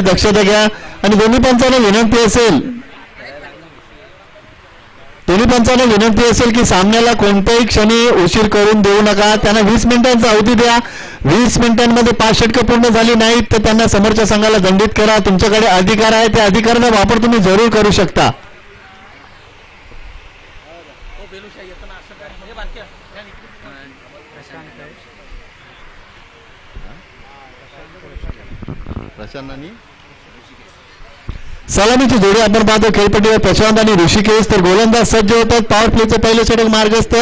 दक्षता घ्या आणि दोन्ही पंचांना विनंती असेल की सामन्याला कोणत्याही क्षणी उशीर करून देऊ नका. त्यांना 20 मिनिटांचा अवधी द्या. 20 मिनिटांमध्ये 5 षटकं पूर्ण झाली नाहीत तर त्यांना समोरच्या संघाला दंडित करा. तुमच्याकडे अधिकार आहे, त्या अधिकाराचा वापर तुम्ही जरूर करू शकता. सलामीची जोडी आपण पाहतो खेळपट्टीवर प्रशांत आणि ऋषिकेश. तर गोलंदाज सज्ज होतात. पॉवर प्लेचं पहिलं षटक मार्गस्थ.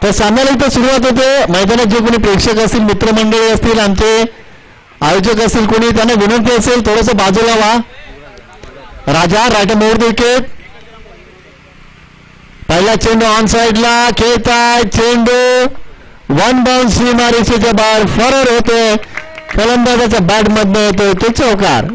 तर सामन्याला इथं सुरुवात होते. मैदानात जे कोणी प्रेक्षक असतील, मित्रमंडळी असतील, आमचे आयोजक असतील, कोणी त्यांना विनंती असेल थोडस बाजूला व्हा. राजा राईट मोड विकेट. पहिला चेंडू ऑन साइडला खेळताय. चेंडू वन बाउंड सीमारेषेच्या बाहेर फरार होते. फलंदाजाच्या बॅट मधनं येतोय तो चौकार.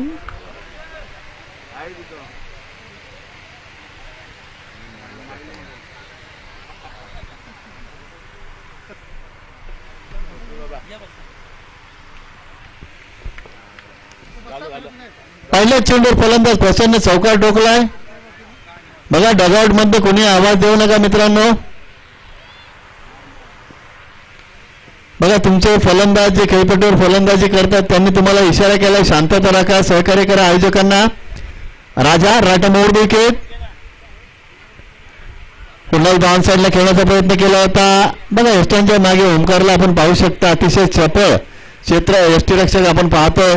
पहिल्या चेंडूवर फलंदाज प्रसन्न चौकार ठोकलाय. बघा डगआउट मध्ये कोणी आवाज देऊ नका मित्रांनो. बघा तुमचे फलंदाज जे खेळपट्टीवर फलंदाजी करतात त्यांनी तुम्हाला इशारा केला शांतता राखा, सहकार्य करा आयोजकांना. राजा राटा मोड विकेट. पुन्हा डाऊन साईडला खेळण्याचा प्रयत्न केला होता. बघा यष्टांच्या मागे ओमकारला आपण पाहू शकता. अतिशय चपळ क्षेत्र यष्टीरक्षक आपण पाहतोय.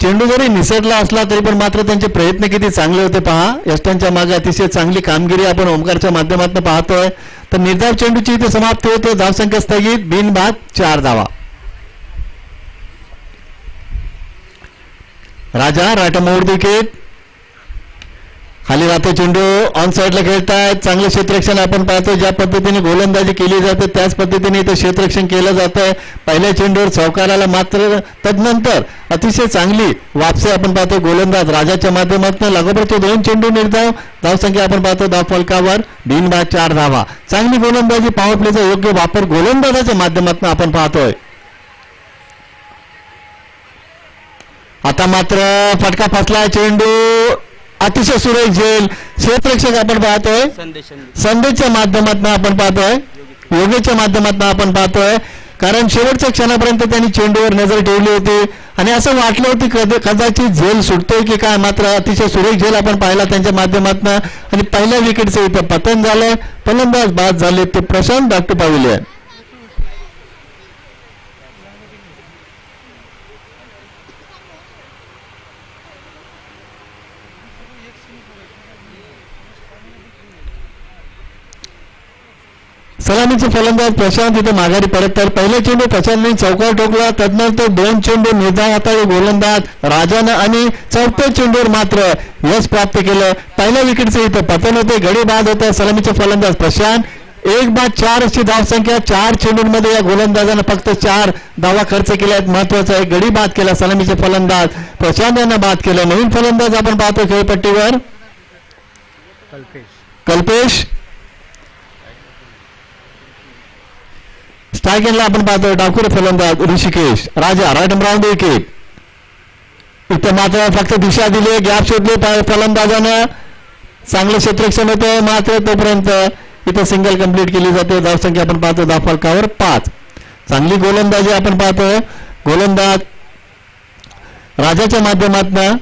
चेंडू जरी निसटला असला तरी पण मात्र त्यांचे प्रयत्न किती चांगले होते पहा. यष्टांच्या मागे अतिशय चांगली कामगिरी आपण ओमकारच्या माध्यमातून पाहतोय. तर निर्धाव चेंडूची इथे समाप्ती होते. धावसंख्या स्थगित. बिनबाद 4 धावा. राजा राटा मोड विकेट. खाली राहतो चेंडू. ऑन साइडला खेळतायत. चांगले क्षेत्ररक्षण आपण पाहतो. ज्या पद्धतीने गोलंदाजी केली जाते त्याच पद्धतीने इथे क्षेत्ररक्षण केलं जातंय. पहिल्या चेंडूवर चौकाराला मात्र तदनंतर अतिशय चांगली वापसी आपण पाहतो. गोलंदाज राजाच्या माध्यमातून लागोपाठचे 2 चेंडू निर्धाव. धावसंख्या आपण पाहतो धाव फलकावर. बिनबाद 4 धावा. चांगली गोलंदाजी, पॉवर प्लेचा योग्य वापर गोलंदाजाच्या माध्यमातून आपण पाहतोय. आता मात्र फटका फसला. चेंडू अतिशय सुरेख झेल. क्षेत्ररक्षक आपण पाहतोय. संदेशच्या माध्यमातून आपण पाहतोय. योगेच्या माध्यमातून आपण पाहतोय. कारण शेवटच्या क्षणापर्यंत त्यांनी चेंडूवर नजर ठेवली होती आणि असं वाटलं होतं कदाचित झेल सुटतोय की काय. मात्र अतिशय सुरेख झेल आपण पाहिला त्यांच्या माध्यमातून आणि पहिल्या विकेटचं इथं पतन झालंय. फलंदाज बाद झाले ते प्रशांत डॉक्टर पाविले. सलामीचे फलंदाज प्रशांत इथे माघारी परततात. पहिल्या चेंडू प्रशांतने चौकार ठोकला. तदनंतर 2 चेंडू निर्धाव हाताळी गोलंदाज राजानं आणि चौथ्या चेंडूवर मात्र यश प्राप्त केलं. पहिल्या विकेटचे इथं पतन होते. गडी बाद होते. सलामीचे फलंदाज प्रशांत. 1-4 अशी धावसंख्या. 4 चेंडूंमध्ये या गोलंदाजानं फक्त 4 धावा खर्च केल्या आहेत. महत्वाचं आहे गडी बाद केला सलामीचे फलंदाज प्रशांत यांना बाद केलं. नवीन फलंदाज आपण पाहतो खेळपट्टीवर कल्पेश. स्ट्रायकिंगला आपण पाहतो डाकुरे फलंदाज ऋषिकेश. राजा राईट राऊंड विकेट. इथं मात्र फक्त दिशा दिली, गॅप शोधले फलंदाजानं. चांगलं क्षेत्ररक्षण होतं मात्र तोपर्यंत इथं सिंगल कंप्लीट केली जाते. धावसंख्या आपण पाहतो धाव फलकावर 5. चांगली गोलंदाजी आपण पाहतो. गोलंदाज राजाच्या माध्यमातून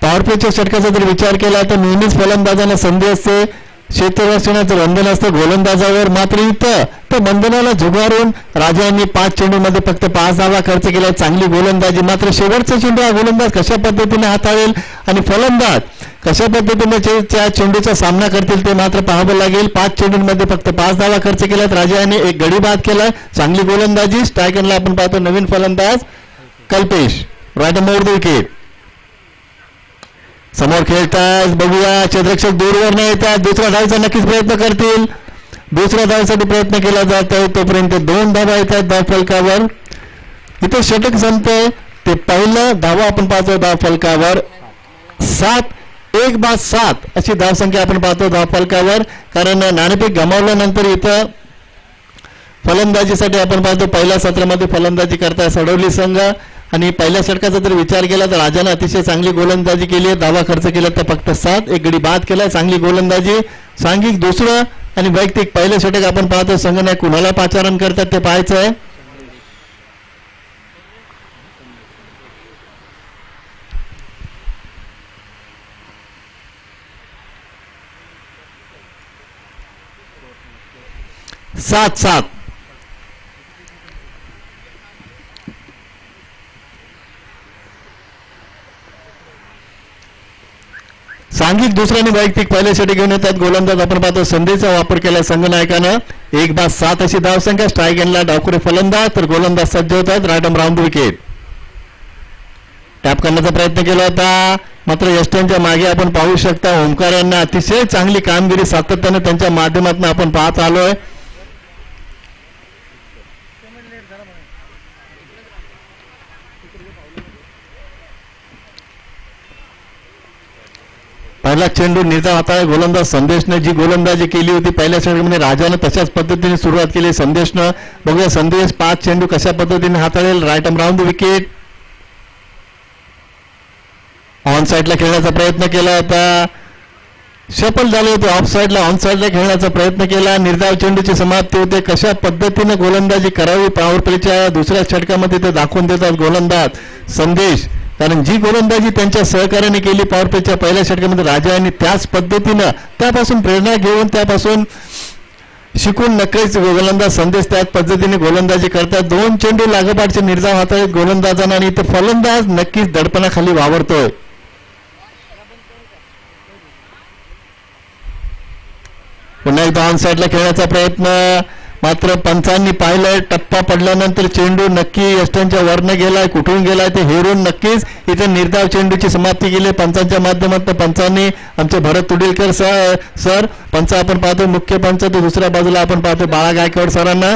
पॉवर प्लेच्या षटकाचा जर विचार केला तर नेहमीच फलंदाजांना संधी असते. क्षेत्ररक्षणाचं बंधन असतं गोलंदाजावर. मात्र इथं तर बंधनाला झुगारून राजा यांनी 5 चेंडूमध्ये फक्त 5 धावा खर्च केल्या. चांगली गोलंदाजी. मात्र शेवटचा चेंडू हा गोलंदाज कशा पद्धतीने हाताळेल आणि फलंदाज कशा पद्धतीने त्या चेंडूचा सामना करतील ते मात्र पाहावं लागेल. 5 चेंडूंमध्ये फक्त 5 धावा खर्च केल्यात. राजा यांनी एक गडी बाद केलाय. चांगली गोलंदाजी. स्ट्रायकरला आपण पाहतो नवीन फलंदाज कल्पेश. राईट मोड विकेट. समोर खेळतात बघूया. क्षेत्ररक्षक दूरवर नाही येतात. दुसऱ्या धावेचा नक्कीच प्रयत्न करतील. दुसऱ्या धावेसाठी प्रयत्न केला जात आहे. तोपर्यंत 2 धावा येतात धाव फलकावर. इथे षटक संपतंय. ते पहिलं धावा आपण पाहतो धाव फलकावर 7-1-7 अशी धावसंख्या आपण पाहतो धाव फलकावर. कारण नाणेफेक गमावल्यानंतर इथं फलंदाजीसाठी आपण पाहतो पहिल्या सत्रामध्ये फलंदाजी करताय सडवली संघ. आणि पहिल्या षटकाचा जर विचार केला तर राजाने अतिशय चांगली गोलंदाजी केली आहे. धावा खर्च केला तर फक्त 7, एक गडी बाद केलाय. चांगली गोलंदाजी. सांघिक दुसरं आणि वैयक्तिक पहिलं षटक आपण पाहतो. संघनायक कुणाला पाचारण करतात ते पाहायचं आहे. सात सांघिक दुसऱ्याने वैयक्तिक पहिले षटक घेऊन येतात गोलंदाज आपण पाहतो संधीचा वापर केला संघनायकानं. 1-7 अशी धावसंख्या. स्ट्राईक एंडला डावखुरे फलंदाज तर गोलंदाज सज्ज होतात. Right arm round wicket. Tap करण्याचा प्रयत्न केला होता मात्र यष्टींच्या मागे आपण पाहू शकता ओंकार यांना अतिशय चांगली कामगिरी सातत्याने त्यांच्या माध्यमातून आपण पाहत आलोय. पहिला चेंडू निर्धाव हाताळला गोलंदाज संदेशने जी गोलंदाजी केली होती पहिल्या षटकामध्ये राजाने तशाच पद्धतीने सुरुवात केली संदेशनं. बघूया संदेश 5 चेंडू कशा पद्धतीने हाताळेल. Right arm round the wicket. On साईडला खेळण्याचा प्रयत्न केला होता. सफल झाले होते. ऑफ साईडला ऑन साईडला खेळण्याचा प्रयत्न केला. निर्धाव चेंडूची समाप्ती होते. कशा पद्धतीने गोलंदाजी करावी पॉवर प्लेच्या दुसऱ्या षटकामध्ये ते दाखवून देतात गोलंदाज संदेश. कारण जी गोलंदाजी त्यांच्या सहकार्याने केली पॉवर प्लेच्या पहिल्या षटकामध्ये राजा यांनी त्याच पद्धतीनं त्यापासून प्रेरणा घेऊन त्यापासून शिकून नक्कीच गोलंदाज संदेश त्याच पद्धतीने गोलंदाजी करतात. 2 चेंडू लागोपाठचे निर्धाव हाताळत गोलंदाजांना आणि इथे फलंदाज नक्कीच दडपणाखाली वावरतोय. पुन्हा एकदा ऑन साईडला खेळण्याचा प्रयत्न मात्र पंचांनी पाहिलंय टप्पा पडल्यानंतर चेंडू नक्की यष्टांच्या वरनं गेलाय कुठून गेलाय ते हेरून नक्कीच इथे निर्धाव चेंडूची समाप्ती केली पंचांच्या माध्यमातून. पंचांनी आमचे भरत तुडीलकर सर पंच आपण पाहतो मुख्य पंच तो दुसऱ्या बाजूला आपण पाहतो बाळा गायकवाड सरांना.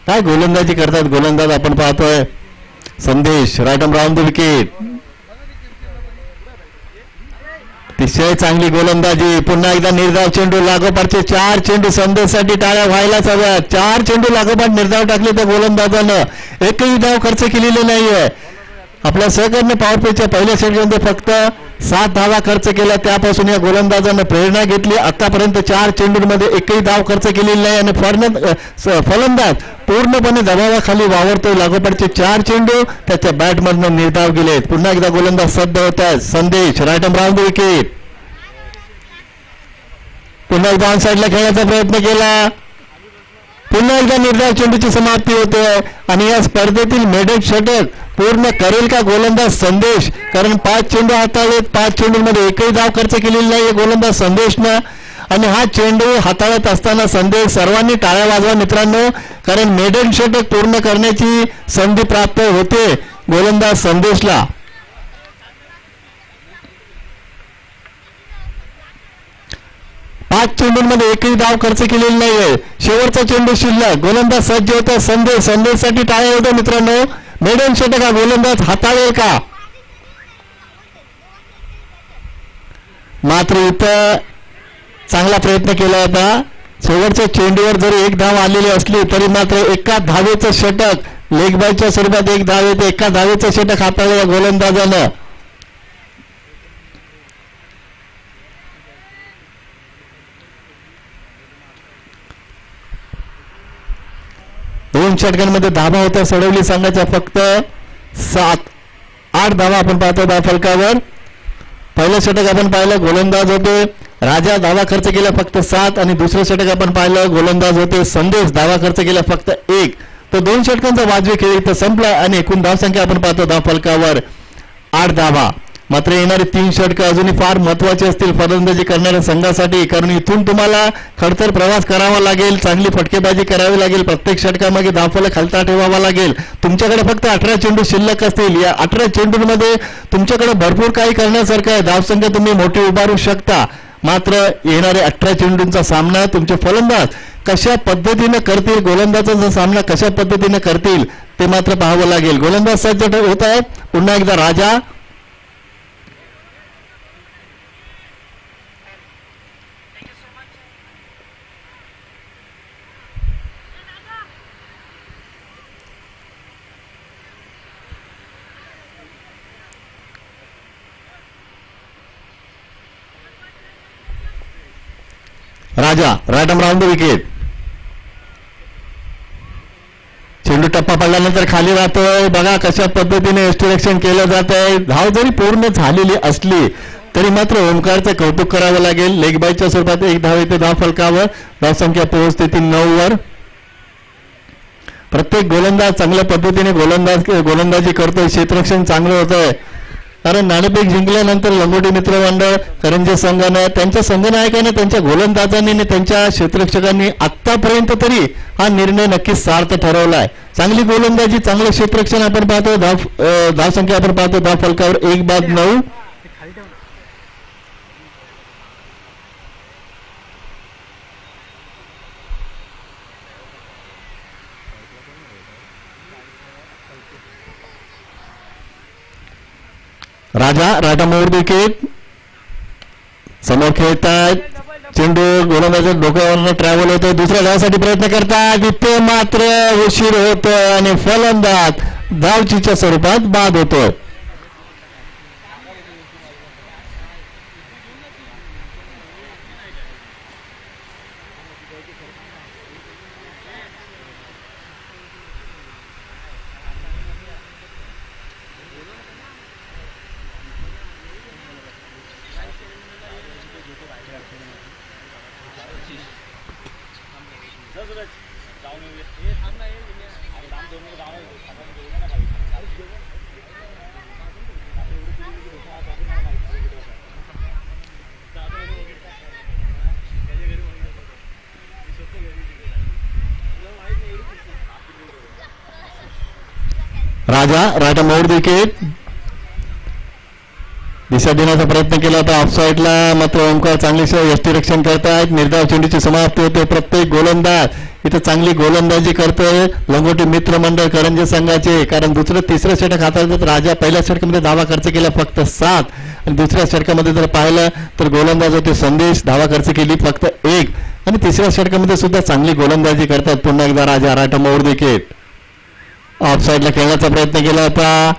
काय गोलंदाजी करतात गोलंदाज आपण पाहतोय Sandesh. Right arm round the wicket. अतिशय चांगली गोलंदाजी. पुन्हा एकदा निर्धाव चेंडू लागोपाठचे 4 चेंडू संदेशसाठी टाळ्या व्हायलाच हव्या. 4 चेंडू लागोपाठ निर्धाव टाकले त्या गोलंदाजानं. एकही धाव खर्च केलेली नाहीये. आपल्या सहकार्याने पॉवर प्लेच्या पहिल्या षटकामध्ये फक्त 7 धावा खर्च केल्या. त्यापासून या गोलंदाजानं प्रेरणा घेतली. आतापर्यंत 4 चेंडूंमध्ये एकही धाव खर्च केलेली नाही आणि फलंदाज पूर्णपणे दबावाखाली वावरतोय. लागोपाठचे 4 चेंडू त्याच्या बॅटमधून निर्धाव गेलेत. पुन्हा एकदा गोलंदाज सज्ज होत आहेत Sandesh. Right arm round the wicket. पुन्हा एकदा ऑन साईडला खेळण्याचा प्रयत्न केला. पुन्हा एकदा निर्धाव चेंडूची समाप्ती होते आणि या स्पर्धेतील मेडल षटक पूर्ण करेल का गोलंदाज संदेश. कारण 5 चेंडू हाताळलेत. 5 चेंडूंमध्ये एकही धाव खर्च केलेली नाही गोलंदाज संदेशनं. आणि हा चेंडू हाताळत असताना संदेश सर्वांनी टाळ्या वाजवा मित्रांनो. कारण मेडल षटक पूर्ण करण्याची संधी प्राप्त होते गोलंदाज संदेशला. पाच चेंडूंमध्ये एकही धाव खर्च केलेली नाहीये. शेवटचा चेंडू शिल्लक. गोलंदाज सज्ज होता संदेश. संदेशसाठी टाळ्या होत्या मित्रांनो. मेडल षटक हा गोलंदाज हाताळेल का. मात्र इथं चांगला प्रयत्न केला होता. शेवटच्या चेंडूवर जरी एक धाव आलेली असली तरी मात्र एका धावेचं षटक लेग बायच्या स्वरूपात एक धाव येते. एका धावेचं षटक हाताळलं या गोलंदाजानं. दोन षटकांमध्ये धावा होत्या सडवली संघाच्या फक्त 7-8 धावा आपण पाहतो धाव फलकावर. पहिलं षटक आपण पाहिलं गोलंदाज होते राजा धावा खर्च केला फक्त 7 आणि दुसरं षटक आपण पाहिलं गोलंदाज होते संदेश धावा खर्च केला फक्त 1. तो 2 षटकांचा वाजवी खेळ इथं संपला आणि एकूण धावसंख्या आपण पाहतो धाव फलकावर 8 धावा. मात्र येणारे 3 षटक अजूनही फार महत्वाचे असतील फलंदाजी करणाऱ्या संघासाठी. कारण इथून तुम्हाला खडतर प्रवास करावा लागेल. चांगली फटकेबाजी करावी लागेल. प्रत्येक षटकामागे धावफलक खालता ठेवावा लागेल. तुमच्याकडे फक्त 18 चेंडू शिल्लक असतील. या 18 चेंडूंमध्ये तुमच्याकडे भरपूर काही करण्यासारखं आहे. धावसंख्या तुम्ही मोठी उभारू शकता. मात्र येणारे 18 चेंडूंचा सामना तुमचे फलंदाज कशा पद्धतीने करतील, गोलंदाजाचा सामना कशा पद्धतीने करतील ते मात्र पाहावं लागेल. गोलंदाज सज्ज होत आहेत. पुन्हा एकदा Raja, Raja right arm round the wicket. चेंडू टप्पा पडल्यानंतर खाली राहतोय. बघा कशा पद्धतीने यष्टिरक्षण केलं जात आहे. धाव जरी पूर्ण झालेली असली तरी मात्र ओमकारचं कौतुक करावं लागेल. लेग बायच्या स्वरूपात एक धाव येते धाव फलकावर. धावसंख्या पोहोचते ती 9 वर. प्रत्येक गोलंदाज चांगल्या पद्धतीने गोलंदाजी करतोय. क्षेत्ररक्षण चांगलं होतंय. कारण नाणेफेक जिंकल्यानंतर लंगोटी मित्र मंडळ करंजे संघानं त्यांच्या संघनायकाने त्यांच्या गोलंदाजांनी आणि त्यांच्या क्षेत्ररक्षकांनी आतापर्यंत तरी हा निर्णय नक्कीच सार्थ ठरवलाय. चांगली गोलंदाजी, चांगलं क्षेत्ररक्षण आपण पाहतो. धावसंख्या आपण पाहतो धाव फलकावर 1-9. राजा राटा मोड विकेट. समोर खेळतायत. चेंडू गोलंदाज डोक्यावरनं ट्रॅव्हल होतोय. दुसऱ्या धावासाठी प्रयत्न करतात. इथे मात्र उशीर होतोय आणि फलंदाज धावचीच्या स्वरूपात बाद होतोय. राजा राटा मोड विकेट. दिशा देण्याचा प्रयत्न केला होता ऑफ साईडला, मात्र ओंकार चांगले यष्टिरक्षण करतायत. निर्धाव चेंडूची समाप्ती होते. प्रत्येक गोलंदाज इथं चांगली गोलंदाजी करतोय. लंगोटी मित्र मंडळ करंजे संघाचे. कारण दुसरं तिसरं षटक हाताळतात. राजा पहिल्या षटकामध्ये धावा खर्च केला फक्त 7 आणि दुसऱ्या षटकामध्ये जर पाहिलं तर गोलंदाज होते संदेश, धावा खर्च केली फक्त 1 आणि तिसऱ्या षटकामध्ये सुद्धा चांगली गोलंदाजी करतात. पुन्हा एकदा राजा राटा मोड विकेट. ऑफ साईडला खेळण्याचा प्रयत्न केला होता.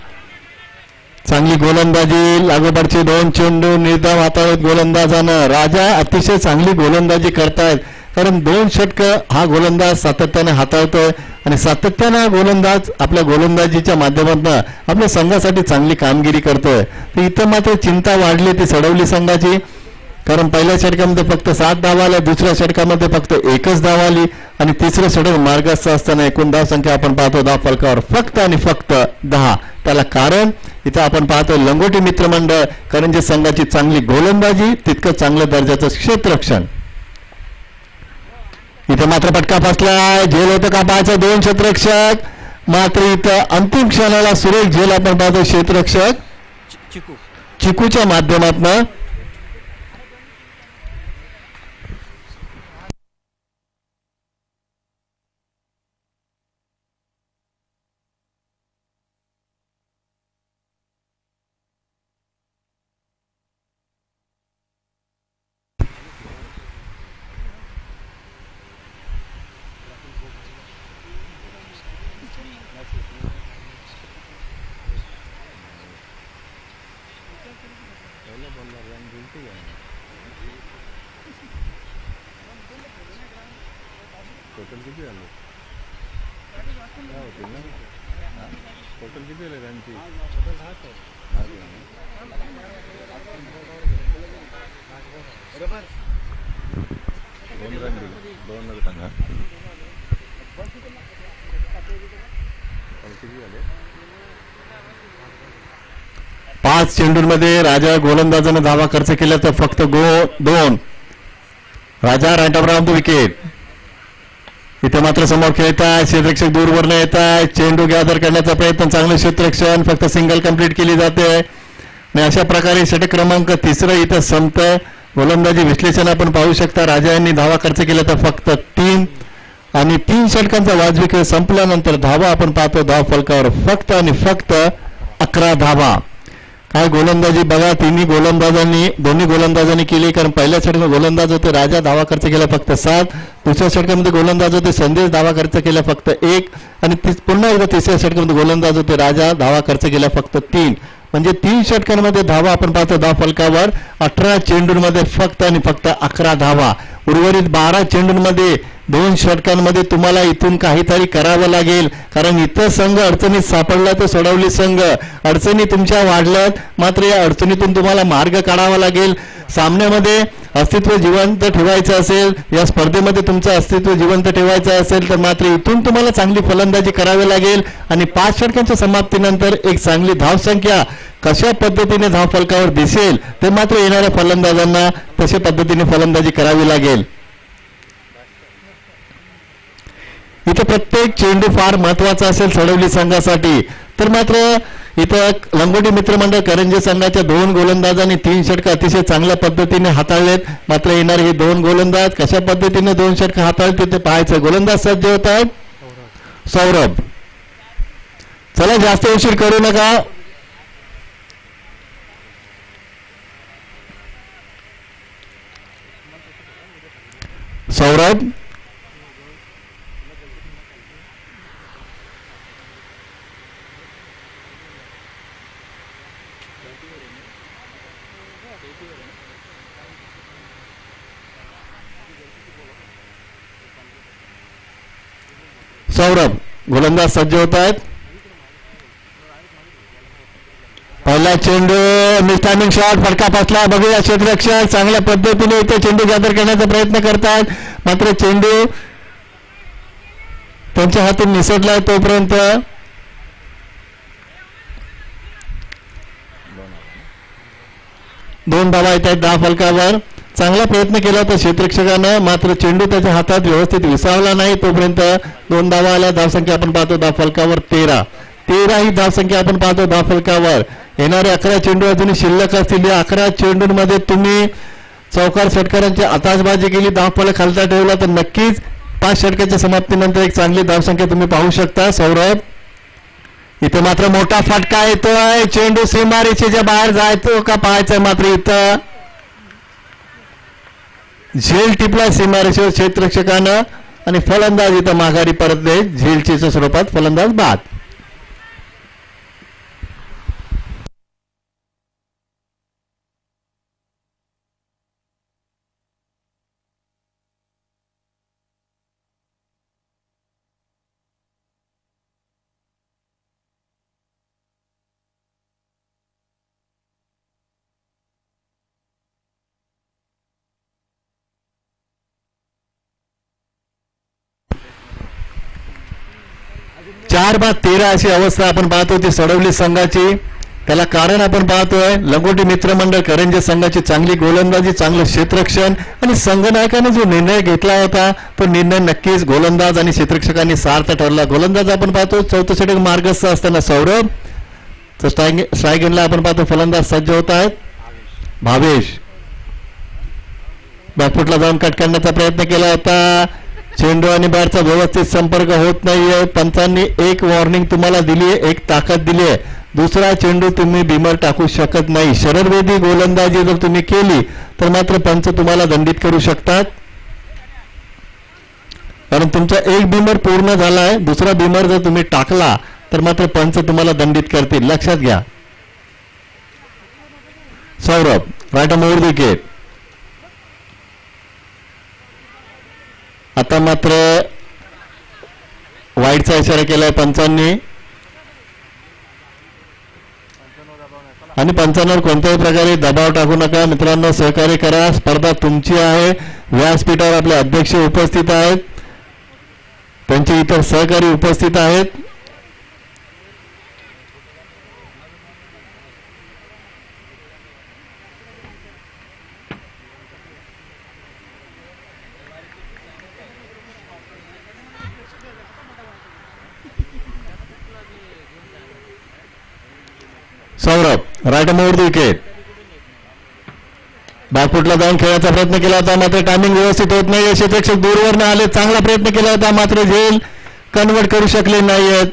चांगली गोलंदाजी, लागोपाठचे 2 चेंडू निर्धाव हाताळत गोलंदाजानं. राजा अतिशय चांगली गोलंदाजी करतायत. कारण 2 षटकं हा गोलंदाज सातत्याने हाताळतोय आणि सातत्यानं गोलंदाज आपल्या गोलंदाजीच्या माध्यमातून आपल्या संघासाठी चांगली कामगिरी करतोय. तर इथं मात्र चिंता वाढली ती सडवली संघाची. कारण पहिल्या षटकामध्ये फक्त 7 धावा आल्या, दुसऱ्या षटकामध्ये फक्त 1च धाव आली आणि तिसरं षटक मार्गस्थ असताना एकूण धावसंख्या आपण पाहतो धाव फलकावर फक्त आणि फक्त 10. त्याला कारण इथं आपण पाहतो लंगोटी मित्रमंडळ करंजे संघाची चांगली गोलंदाजी, तितकं चांगल्या दर्जाचं क्षेत्ररक्षण. इथं मात्र फटका फसलाय. झेल होतं का पाहायचं 2 क्षेत्ररक्षक, मात्र इथं अंतिम क्षणाला सुरेख झेल आपण पाहतो क्षेत्ररक्षक चिकूच्या माध्यमातून. पाच चेंडूंमध्ये राजा गोलंदाजाने धावा खर्च केला तर फक्त 2. राजा राईट ऑफ द विकेट. इथे मात्र समोर खेळताय, क्षेत्ररक्षक दूरवरनं येत आहे. चेंडू गॅदर करण्याचा प्रयत्न, चांगलं क्षेत्ररक्षण, फक्त सिंगल कंप्लीट केली जाते आणि अशा प्रकारे षटक क्रमांक 3 इथं संपतंय गोलंदाजी विश्लेषण आपण पाहू शकता. राजा यांनी धावा खर्च केला तर फक्त 3 आणि 3 षटकांचा वाजवी खेळ संपल्यानंतर धावा आपण पाहतो धाव फलकावर फक्त आणि फक्त 11 धावा. काय गोलंदाजी बघा, दोन्ही गोलंदाजांनी केली. कारण पहिल्या षटकात गोलंदाज होते राजा, धावा खर्च केला फक्त 7. दुसऱ्या षटकामध्ये गोलंदाज होते संदेश, धावा खर्च केला फक्त 1 आणि पुन्हा एकदा तिसऱ्या षटकामध्ये गोलंदाज होते राजा, धावा खर्च केला फक्त 3. म्हणजे 3 षटकांमध्ये धावा आपण पाहतो धाव फलकावर 18 चेंडूंमध्ये फक्त आणि फक्त 11 धावा. उर्वरित 12 चेंडूंमध्ये 2 षटकांमध्ये तुम्हाला इथून काहीतरी करावं लागेल. कारण इथं संघ अडचणीत सापडला तर सोडवली संघ. अडचणी तुमच्या वाढल्यात, मात्र या अडचणीतून तुम्हाला मार्ग काढावा लागेल. सामन्यामध्ये अस्तित्व जिवंत ठेवायचं असेल, या स्पर्धेमध्ये तुमचं अस्तित्व जिवंत ठेवायचं असेल तर मात्र इथून तुम्हाला चांगली फलंदाजी करावी लागेल. आणि 5 षटकांच्या समाप्तीनंतर एक चांगली धावसंख्या कशा पद्धतीने धाव फलकावर दिसेल ते मात्र येणाऱ्या फलंदाजांना तशा पद्धतीने फलंदाजी करावी लागेल. इथं प्रत्येक चेंडू फार महत्वाचा असेल सोडवली संघासाठी. तर मात्र इथं लंगोटी मित्रमंडळ करंजे संघाच्या 2 गोलंदाजांनी 3 षटक अतिशय चांगल्या पद्धतीने हाताळलेत. मात्र येणारे हे 2 गोलंदाज कशा पद्धतीने 2 षटक हाताळतील ते पाहायचं. गोलंदाज सज्ज होत आहेत सौरभ. चला जास्त उशीर करू नका. सौरभ सौरभ गोलंदाज सज्ज होत आहेत. पहिला चेंडू मिस्टायमिंग शॉट फटका फसला. बघूया क्षेत्ररक्षक चांगल्या पद्धतीने इथे चेंडू गॅदर करण्याचा प्रयत्न करतात, मात्र चेंडू त्यांच्या हातून निसटलाय. तोपर्यंत दोन धावा येत आहेत धाव फलकावर. चांगला प्रयत्न केला तर क्षेत्ररक्षकानं, मात्र चेंडू त्याच्या हातात व्यवस्थित विसावला नाही. तोपर्यंत 2 धावा आल्या. धावसंख्या आपण पाहतो धाव फलकावर 13 ही धावसंख्या आपण पाहतो धाव फलकावर. येणारे 11 चेंडू अजूनही शिल्लक असतील. या 11 चेंडूंमध्ये तुम्ही चौकार षटकारांची आताशबाजी केली, धाव फलक खालता ठेवला तर नक्कीच 5 षटकाच्या समाप्तीनंतर एक चांगली धावसंख्या तुम्ही पाहू शकता. सौरभ इथे मात्र मोठा फटका येतोय. चेंडू सीमारेषेच्या बाहेर जायतो का पाहायचंय. मात्र इथं झेल टिपला सीमारेषेवर क्षेत्ररक्षकानं आणि फलंदाज इथं माघारी परतले. झेलच्या स्वरूपात फलंदाज बाद. चार बाद 13 अशी अवस्था आपण पाहतो ती सोडवली संघाची. त्याला कारण आपण पाहतोय लंगोटी मित्रमंडळ करंजे संघाची चांगली गोलंदाजी, चांगलं क्षेत्ररक्षण आणि संघनायकाने जो निर्णय घेतला होता तो निर्णय नक्कीच गोलंदाज आणि क्षेत्ररक्षकांनी सार्थ ठरला. गोलंदाज आपण पाहतो चौथं षटक मार्गस्थ असताना सौरभ. तर स्ट्राईक एंडला आपण पाहतो फलंदाज सज्ज होत आहेत भावेश. बॅकफुटला जाऊन कट करण्याचा प्रयत्न केला होता. चेंडू आणि बॅटचा व्यवस्थित संपर्क होत नाहीये. पंचांनी एक वॉर्निंग तुम्हाला दिली आहे, एक ताकद दिली आहे. दुसरा चेंडू तुम्ही बिमर टाकू शकत नाही. शरदवेदी गोलंदाजी जर तुम्ही केली तर मात्र पंच तुम्हाला दंडित करू शकतात. कारण तुमचा एक बिमर पूर्ण झालाय, दुसरा बिमर जर तुम्ही टाकला तर मात्र पंच तुम्हाला दंडित करतील, लक्षात घ्या. Saurabh right more wicket. आता मात्र वाईटचा इशारा केलाय पंचांनी आणि पंचांवर कोणत्याही प्रकारे दबाव टाकू नका. मित्रांनो सहकार्य करा, स्पर्धा तुमची आहे. व्यासपीठावर आपले अध्यक्ष उपस्थित आहेत, त्यांचे इतर सहकारी उपस्थित आहेत. Saurabh right more wicket. बॅकफुटला जाऊन खेळायचा प्रयत्न केला होता, मात्र टायमिंग व्यवस्थित होत नाही. क्षेत्ररक्षक दूरवरनं आले, चांगला प्रयत्न केला होता, मात्र झेल कन्वर्ट करू शकले नाहीयेत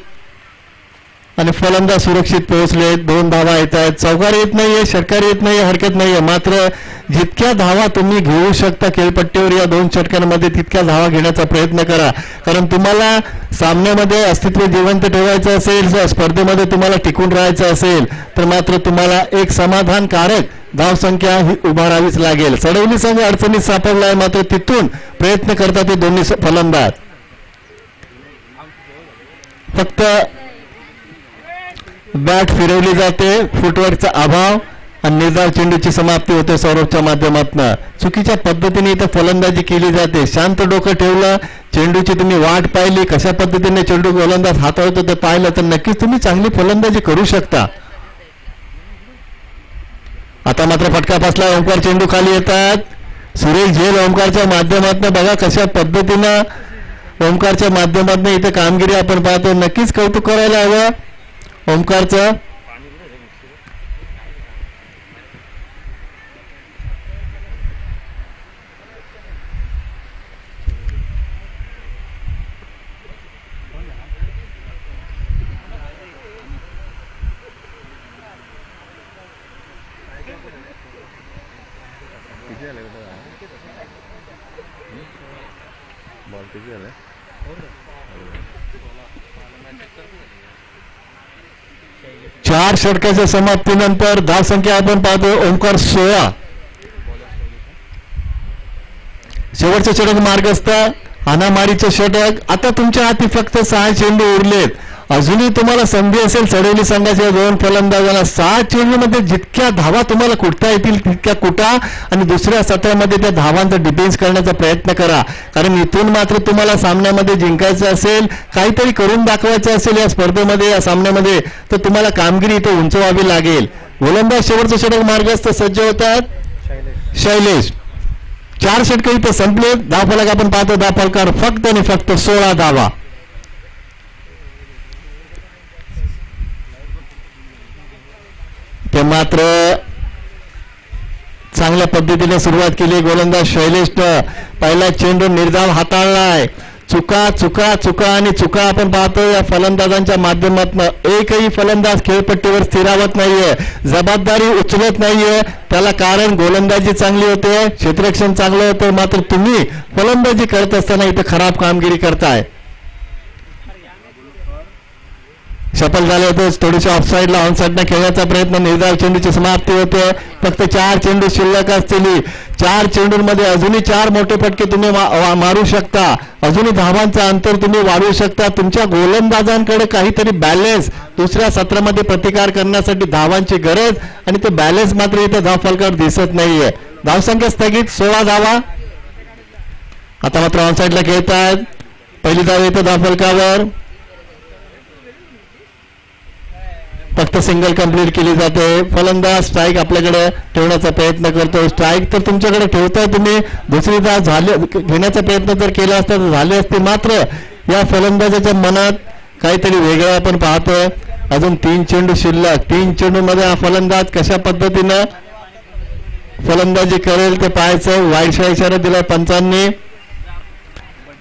आणि फलंदाज सुरक्षित पोहोचले. 2 धावा येत आहेत. चौकार येत नाहीये, षटकार येत नाहीये, हरकत नाहीये, मात्र जितक्या धावा तुम्ही घेऊ शकता खेळपट्टीवर या 2 षटकांमध्ये तितक्या धावा घेण्याचा प्रयत्न करा. कारण तुम्हाला सामन्यामध्ये अस्तित्व जिवंत ठेवायचं असेल, स्पर्धेमध्ये तुम्हाला टिकून राहायचं असेल तर मात्र तुम्हाला एक समाधानकारक धावसंख्या ही उभारावीच लागेल. सडवली संघ अडचणीत सापडलाय, मात्र तिथून प्रयत्न करतात ते दोन्ही फलंदाज. फक्त बॅट फिरवली जाते, फुटवर्कचा अभाव आणि निर्धाव चेंडूची समाप्ती होते सौरभच्या माध्यमातून. चुकीच्या पद्धतीने इथं फलंदाजी केली जाते. शांत डोकं ठेवलं, चेंडूची तुम्ही वाट पाहिली, कशा पद्धतीने चेंडू गोलंदाज हाताळतो ते पाहिलं तर नक्कीच तुम्ही चांगली फलंदाजी करू शकता. आता मात्र फटका फसला, ओंकार चेंडू खाली येतात. सुरेश झेल ओंकारच्या माध्यमातून बघा कशा पद्धतीनं ओंकारच्या माध्यमातून इथे कामगिरी आपण पाहतो. नक्कीच कौतुक करायला हवं ओंकारचं. चार षटकाच्या समाप्तीनंतर धावसंख्या आपण पाहतो ओंकार 16. शेवटचे षटक मार्गस्थ हाणामारीचे षटक. आता तुमच्या हाती फक्त 6 चेंडू उरलेत. अजूनही तुम्हाला संधी असेल सडवली संघाच्या 2 फलंदाजांना 6 चेंडूमध्ये जितक्या धावा तुम्हाला कुठता येतील तितक्या कुठा आणि दुसऱ्या सत्रामध्ये त्या धावांचा डिफेन्स करण्याचा प्रयत्न करा. कारण इथून मात्र तुम्हाला सामन्यामध्ये जिंकायचं असेल, काहीतरी करून दाखवायचं असेल या स्पर्धेमध्ये, या सामन्यामध्ये, तर तुम्हाला कामगिरी इथं उंचवावी लागेल. गोलंदाज शेवटचे षटक मार्गस्थ सज्ज होतात. शैलेश 4 षटक इथं संपले. धावफलक आपण पाहतो, धावफलकार फक्त आणि फक्त 16 धावा. ते मात्र चांगल्या पद्धतीने सुरुवात केली गोलंदाज शैलेशनं. पहिला चेंडू निर्धाव हाताळलाय. चुका चुका चुका आणि चुका आपण पाहतो या फलंदाजांच्या माध्यमातून. एकही फलंदाज खेळपट्टीवर स्थिरावत नाहीये, जबाबदारी उचलत नाहीये. त्याला कारण गोलंदाजी चांगली होते, क्षेत्ररक्षण चांगलं होतं, मात्र तुम्ही फलंदाजी करत असताना इथे खराब कामगिरी करताय. सफल झाले होते. थोडीशी ऑफसाईडला ऑनसाईडला खेळण्याचा प्रयत्न, निर्धाव चेंडूची समाप्ती होते. फक्त 4 चेंडू शिल्लक असतील. 4 चेंडूंमध्ये अजूनही 4 मोठे फटके तुम्ही मारू शकता. अजूनही धावांचं अंतर तुम्ही वाढवू शकता. तुमच्या गोलंदाजांकडे काहीतरी बॅलन्स दुसऱ्या सत्रामध्ये प्रतिकार करण्यासाठी धावांची गरज आणि ते बॅलन्स मात्र इथे धाव फलकावर दिसत नाहीये. धावसंख्या स्थगित 16 धावा. आता मात्र ऑनसाईडला खेळतात. पहिली धाव येते धाव फलकावर. फक्त सिंगल कंप्लीट केली जाते. फलंदाज स्ट्राईक आपल्याकडे ठेवण्याचा प्रयत्न करतो. स्ट्राईक तर तुमच्याकडे ठेवताय तुम्ही, दुसरी धाव झाले घेण्याचा प्रयत्न जर केला असता तर झाले असते. मात्र या फलंदाजाच्या मनात काहीतरी वेगळं आपण पाहतोय. अजून 3 चेंडू शिल्लक. 3 चेंडूमध्ये हा फलंदाज कशा पद्धतीनं फलंदाजी करेल ते पाहायचं. वाईटचा इशारा दिला पंचांनी.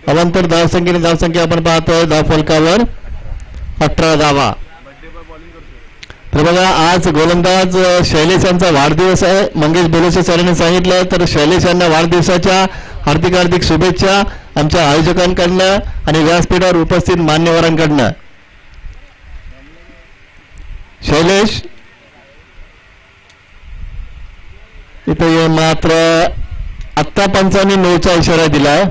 अवांतर धावसंख्या आपण पाहतोय धाव फलकावर 18 धावा. तर बघा आज गोलंदाज शैलेश यांचा वाढदिवस आहे. मंगेश बोलोसे सरांनी सांगितलं तर शैलेश यांना वाढदिवसाच्या हार्दिक हार्दिक शुभेच्छा आमच्या आयोजकांकडनं आणि व्यासपीठावर उपस्थित मान्यवरांकडनं. शैलेश इथे मात्र आत्ता पंचांनी 9चा इशारा दिलाय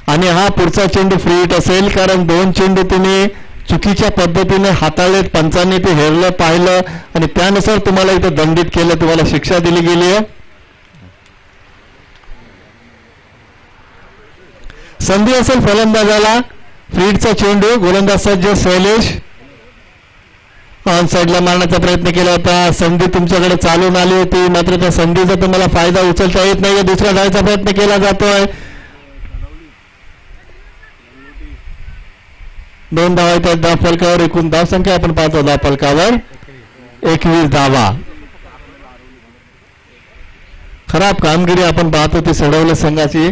आणि हा पुढचा चेंडू फ्री हिट असेल. कारण 2 चेंडू तुम्ही चुकीच्या पद्धतीने हाताळलेत. पंचांनी ते हेरलं पाहिलं आणि त्यानुसार तुम्हाला इथं दंडित केलं, तुम्हाला शिक्षा दिली गेली आहे. संधी असेल फलंदाजाला. फ्रीडचा चेंडू गोलंदाज सज्ज शैलेश ऑन साईडला मारण्याचा प्रयत्न केला होता. संधी तुमच्याकडे चालून आली होती, मात्र त्या संधीचा तुम्हाला फायदा उचलता येत नाही. दुसऱ्या धावाचा प्रयत्न केला जातोय. 2 धावा येतात धाव फलकावर. एकूण धावसंख्या आपण पाहतो धाव फलकावर 21 धावा. खराब कामगिरी आपण पाहतो ती सोडवलं संघाची.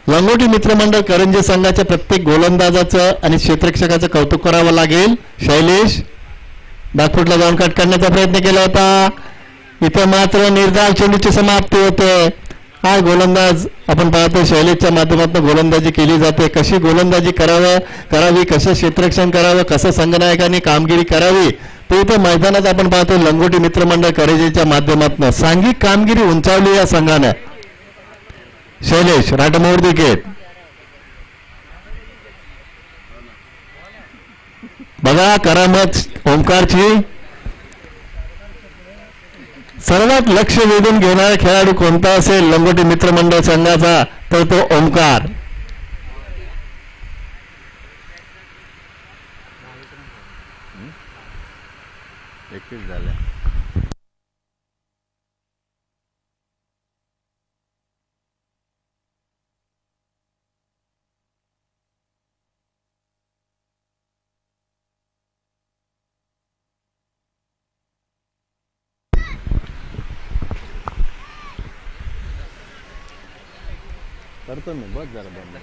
लंगोटी मित्रमंडळ करंजे संघाच्या प्रत्येक गोलंदाजाचं आणि क्षेत्ररक्षकाचं कौतुक करावं लागेल. शैलेश बॅकफुटला जाऊन कट करण्याचा प्रयत्न केला होता. इथं मात्र निर्धाव चेंडूची समाप्ती होते. हा गोलंदाज आपण पाहतो शैलेशच्या माध्यमातून गोलंदाजी केली जाते. कशी गोलंदाजी करावी, कसं क्षेत्ररक्षण करावं, कसं संघनायकांनी कामगिरी करावी ते इथे मैदानात आपण पाहतो. लंगोटी मित्रमंडळ करंजेच्या माध्यमातून सांघिक कामगिरी उंचावली या संघानं. शैलेश राटमोर विकेट. बघा करामत ओंकारची. सर्वात लक्ष वेधून घेणारा खेळाडू कोणता असेल लंगोटी मित्रमंडळ संघाचा तर तो ओंकार. करतो मी बस जरा बंद.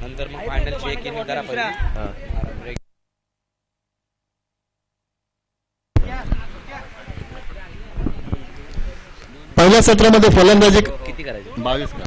नंतर मग फायनल चेक इन करा पाहिजे. पहिल्या सत्रामध्ये फलंदाजी किती करायचे 22 का.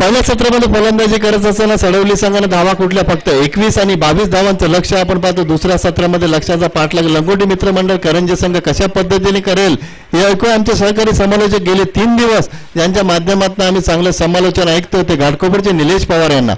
पहिल्या सत्रामध्ये फलंदाजी करत असताना सडवली संघाने धावा कुठल्या फक्त 21 आणि 22 धावांचं लक्ष आपण पाहतो. दुसऱ्या सत्रामध्ये लक्षाचा पाठलाग लंगोटी मित्रमंडळ करंजे संघ कशा पद्धतीने करेल हे ऐकू. आमचे सहकारी समालोचक गेले 3 दिवस यांच्या माध्यमातून आम्ही चांगलं समालोचन ऐकतो ते घाटकोपरचे निलेश पवार यांना.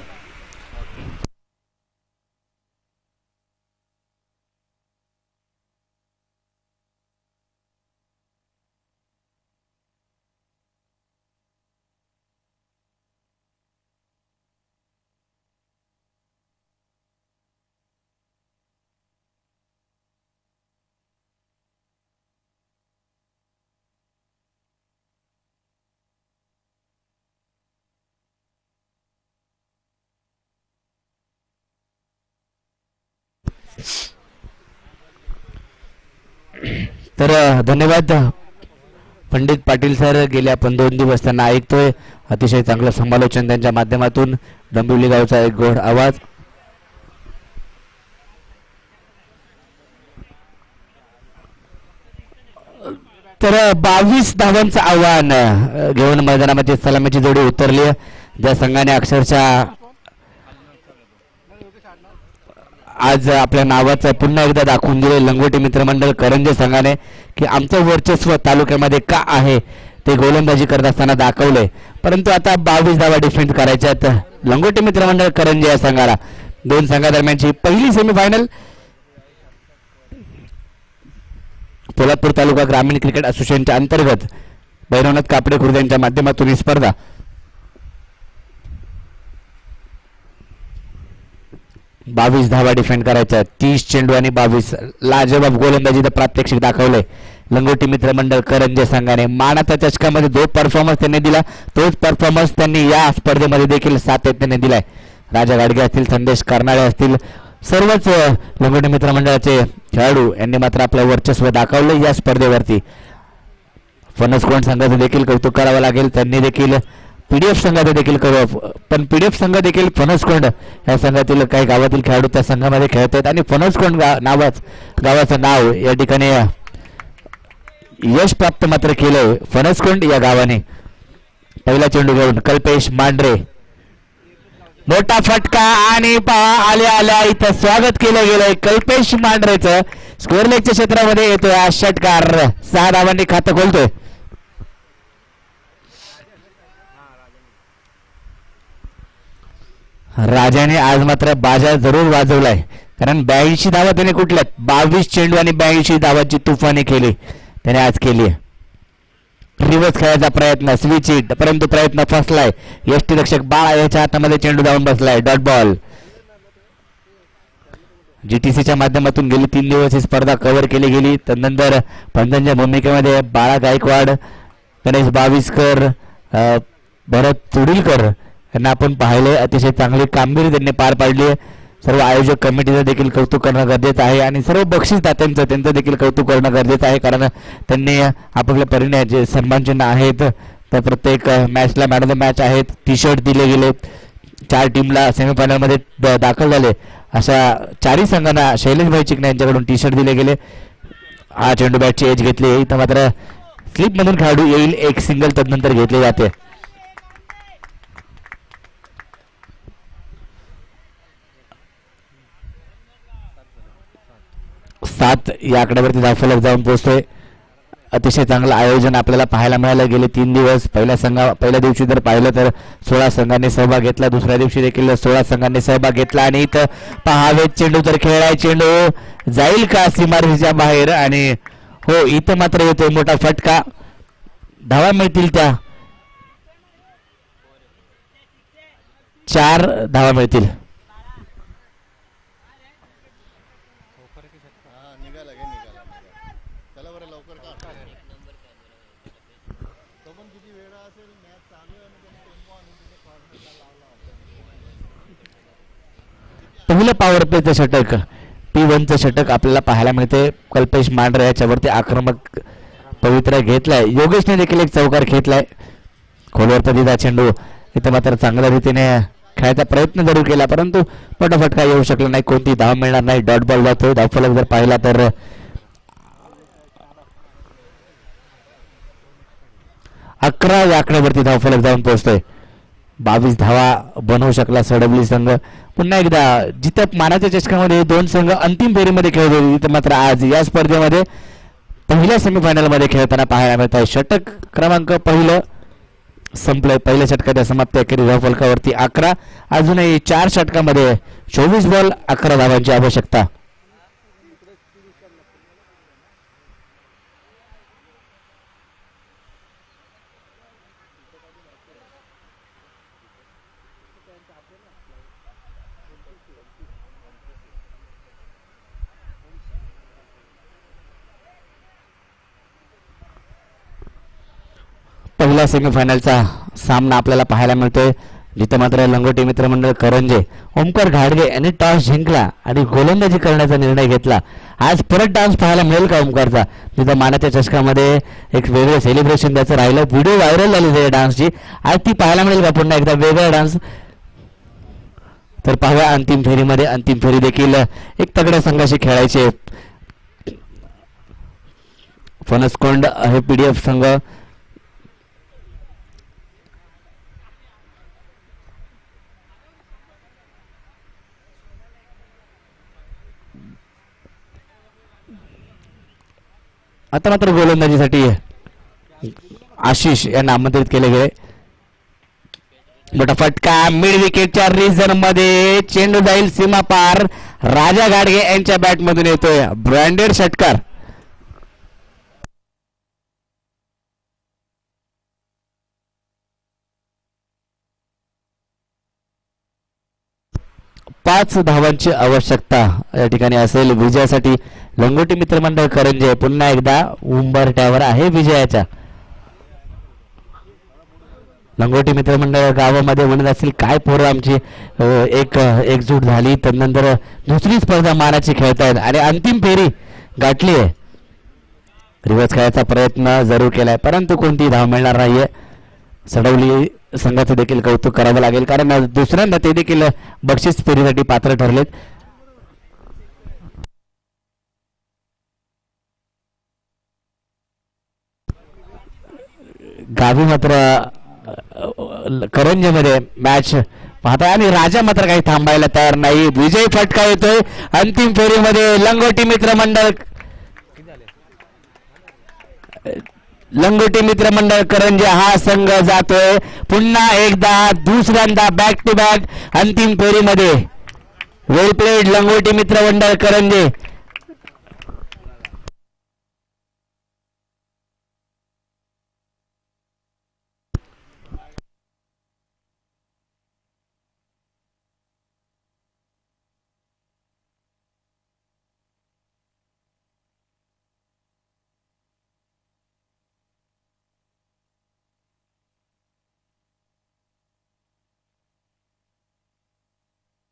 तर धन्यवाद पंडित पाटील सर. गेले आपण 2 दिवस त्यांना ऐकतोय. अतिशय चांगलं समालोचन त्यांच्या माध्यमातून. डोंबिवली गावचा एक गोड आवाज. तर 22 धावांचं आव्हान घेऊन मैदानामध्ये सलामीची जोडी उतरली. ज्या संघाने अक्षरशः आज आपल्या नावाचं पुन्हा एकदा दाखवून दिले लंगोटी मित्रमंडळ करंजे संघाने की आमचं वर्चस्व तालुक्यामध्ये का आहे ते गोलंदाजी करत असताना दाखवले. परंतु आता 22 धावा डिफेन्स करायच्यात लंगोटी मित्रमंडळ करंजे या संघाला. दोन संघादरम्यानची पहिली सेमीफायनल पोलादपूर तालुका ग्रामीण क्रिकेट असोसिएशनच्या अंतर्गत भैरवनाथ कापडे खुर्द यांच्या माध्यमातून ही स्पर्धा 22 धावा डिफेंड करायच्या 30 चेंडू आणि 22 लाजवाब गोलंदाजीचं प्रात्यक्षिक दाखवलंय लंगोटी मित्र मंडळ करंजे संघाने. मानाचा चषकामध्ये जो परफॉर्मन्स त्यांनी दिला तोच परफॉर्मन्स त्यांनी या स्पर्धेमध्ये देखील सातत्याने दिलाय. राजा गाडगे असतील, संदेश कर्नाळे असतील, सर्वच लंगोटी मित्र मंडळाचे खेळाडू यांनी मात्र आपलं वर्चस्व दाखवलं या स्पर्धेवरती. फणसकोंड संघाचं देखील कौतुक करावं लागेल. त्यांनी देखील पीडीएफ संघाचं देखील पण पीडीएफ संघ देखील फणसकोंड या संघातील काही गावातील खेळाडू त्या संघामध्ये खेळत आहेत आणि फणसकोंड गावाचं नाव या ठिकाणी यश प्राप्त मात्र केलंय फणसकोंड या गावाने. पहिला चेंडू घेऊन कल्पेश मांढरे, मोठा फटका आणि आल्या आल्या इथं स्वागत केलं गेलंय कल्पेश मांढरेचं. स्क्वेअर लेगच्या क्षेत्रामध्ये येतोय हा षटकार, 6 धावांनी खातं खोलतोय. राजाने आज मात्र बाजा जरूर वाजवलाय कारण 82 धावा त्याने कुठल्यात 22 चेंडू आणि 82 धावांची तुफाने केली त्याने आज केली. रिव्हर्स खेळायचा प्रयत्न, स्विच हिट, परंतु प्रयत्न फसलाय. यष्टीरक्षक बाळा याच्या हातामध्ये चेंडू जाऊन बसलाय. Dot ball. जीटीसीच्या माध्यमातून गेली 3 दिवस ही स्पर्धा कव्हर केली गेली. त्यानंतर पंचांच्या भूमिकेमध्ये बाळा गायकवाड, गणेश बाविस्कर, भरत तुडीलकर यांना आपण पाहिले. अतिशय चांगली कामगिरी त्यांनी पार पाडली. सर्व आयोजक कमिटीचं देखील कौतुक करणं गरजेचं आहे आणि सर्व बक्षीसदात्यांचं त्यांचं देखील कौतुक करणं गरजेचं आहे कारण त्यांनी आपापल्या परीने जे सन्मान चिन्ह आहेत तर प्रत्येक मॅचला मॅन ऑफ द मॅच आहेत, टी शर्ट दिले गेले. 4 टीमला सेमीफायनलमध्ये दाखल झाले अशा 4ही संघांना शैलेशभाई चिकणे यांच्याकडून टी शर्ट दिले गेले. हा चेंडू बॅटची एज घेतली. इथं मात्र स्लिपमधून खेळाडू येईल, एक सिंगल तदनंतर घेतले जाते. 7 या आकड्यावरती धावफलक जाऊन पोहोचतोय. अतिशय चांगलं आयोजन आपल्याला पाहायला मिळालं गेले 3 दिवस. पहिल्या दिवशी जर पाहिलं तर 16 संघांनी सहभाग घेतला. दुसऱ्या दिवशी देखील 16 संघांनी सहभाग घेतला आणि इथं पहावे चेंडू तर खेळाय, चेंडू जाईल का सीमारेषेच्या बाहेर आणि हो इथं मात्र येतोय मोठा फटका. धावा मिळतील त्या 4 धावा मिळतील. पहिलं पॉवर प्लेचं षटक P1चं षटक आपल्याला पाहायला मिळते. कल्पेश मांढरे याच्यावरती आक्रमक पवित्रा घेतलाय. योगेशने देखील एक चौकार घेतलाय. खोलवरचा दिला चेंडू इथं मात्र चांगल्या रीतीने खेळायचा प्रयत्न जरूर केला परंतु फटका येऊ शकला नाही. कोणती धाव मिळणार नाही. डॉट बॉल जातो. धावफलक जर पाहिला तर 11 या आकड्यावरती धावफलक जाऊन पोहोचतोय. 22 धावा बनवू शकला सडवली संघ. पुन्हा एकदा जिथं मानाच्या चषकामध्ये 2 संघ अंतिम फेरीमध्ये खेळत होते तिथं मात्र आज या स्पर्धेमध्ये पहिल्या सेमीफायनल मध्ये खेळताना पाहायला मिळत आहे. षटक क्रमांक पहिलं संपलंय. पहिल्या षटकाच्या समाप्ती अखेरी धावफलकावरती 11. अजूनही 4 षटकामध्ये 24 बॉल 11 धावांची आवश्यकता. पहिला सेमीफायनलचा सामना आपल्याला पाहायला मिळतोय जिथे मात्र लंगोटी मित्रमंडळ करंजे ओमकार घाडगे यांनी टॉस जिंकला आणि गोलंदाजी करण्याचा निर्णय घेतला. आज परत डान्स पाहायला मिळेल का ओमकारचा? तिथं मानाच्या चषकामध्ये एक वेगळं सेलिब्रेशन त्याचं राहिलं. व्हिडिओ व्हायरल झाली त्या डान्सची. आज ती पाहायला मिळेल का पुन्हा एकदा वेगळा डान्स? तर पाहूया अंतिम फेरीमध्ये. अंतिम फेरी देखील एक तगड्या संघाशी खेळायचे. फणसकोंड हे पीडीएफ संघ आता मात्र गोलंदाजीसाठी आशिष यांना आमंत्रित केले गेले. मोठा फटका मिड विकेटच्या रिझन मध्ये, चेंडू जाईल सीमा पार. राजा गाडगे यांच्या बॅट मधून येतोय ब्रँडेड षटकार. पाच धावांची आवश्यकता या ठिकाणी असेल विजयासाठी. लंगोटी मित्रमंडळ करंजे पुन्हा एकदा उंबरठ्यावर आहे विजयाच्या. लंगोटी मित्रमंडळ गावामध्ये म्हणत असतील काय पोरं आमची एकजूट झाली, त्यानंतर दुसरी स्पर्धा मानाची खेळतायत आणि अंतिम फेरी गाठली आहे. रिव्हर्स खेळायचा प्रयत्न जरूर केलाय परंतु कोणती धाव मिळणार नाहीये. सडवली संघाचं देखील कौतुक करावं लागेल कारण दुसऱ्यांदा ते देखील बक्षीस फेरीसाठी पात्र ठरलेत. गावी मात्र करंजेमध्ये मॅच पाहताय आणि राजा मात्र काही थांबायला तयार नाही. विजय फटका येतोय अंतिम फेरीमध्ये. लंगोटी मित्रमंडळ करंजे हा संघ जातोय पुन्हा एकदा दुसऱ्यांदा बॅक टू बॅक अंतिम फेरीमध्ये. वेल प्लेड लंगोटी मित्रमंडळ करंजे.